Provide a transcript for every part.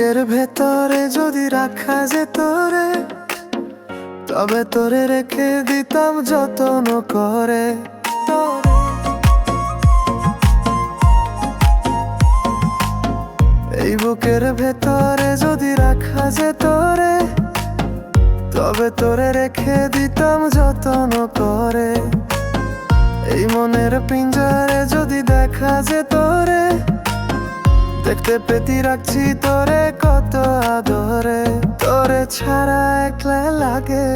বুকের ভেতরে যদি রাখা যেত রে, তবে তোরে রেখে দিতাম যত্ন করে। এই বুকের ভেতরে যদি রাখা যেত রে, তবে তোরে রেখে দিতাম যত্ন করে। এই মনের পিঞ্জরে যদি দেখা যেত রে, দেখতে পেতি রাখছি তোরে কত আদরে। তোরে ছাড়া একলা লাগে,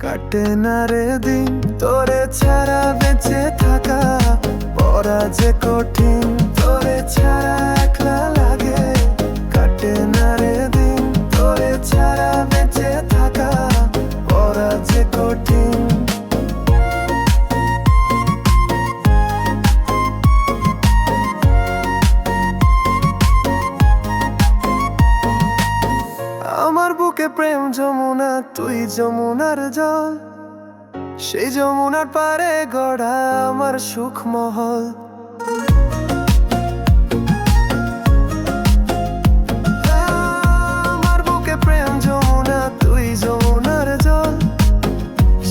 কাটে না রে দিন। তোরে ছাড়া বেঁচে থাকা পড়া যে কঠিন। তোরে ছাড়া একলা লাগে, কাটে না রে দিন। তোরে ছাড়া বেঁচে থাকা পড়া যে কঠিন। আমার বুকে প্রেম যমুনা, তুই যমুনার জল। সেই যমুনার পারে গড়া আমার সুখ মহল। আমার বুকে প্রেম যমুনা, তুই যমুনার জল।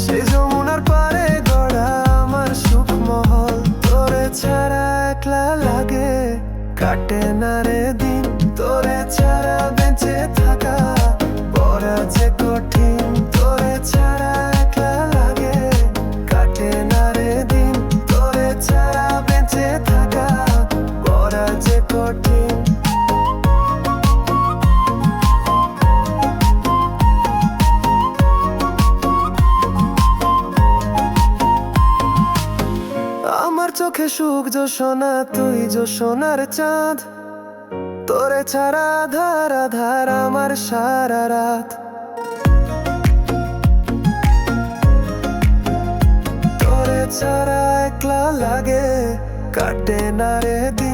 সেই যমুনার পারে গড়া আমার সুখ মহল। তোরে ছাড়া একলা লাগে, কাটে না রে দিন। তোরে ছাড়া বেঁচে থাকা পড়া যে কঠিন। তোরে ছাড়া একলা লাগে, কাটে না রে দিন। তোরে ছাড়া বেঁচে থাকা পড়া যে কঠিন। আমার চোখে সুখ জোসনা, তুই জোসনার চাঁদ। তোরে ছাড়া আধার আধার আমার সারা রাত। তোরে ছাড়া একলা লাগে, কাটে না রে দিন।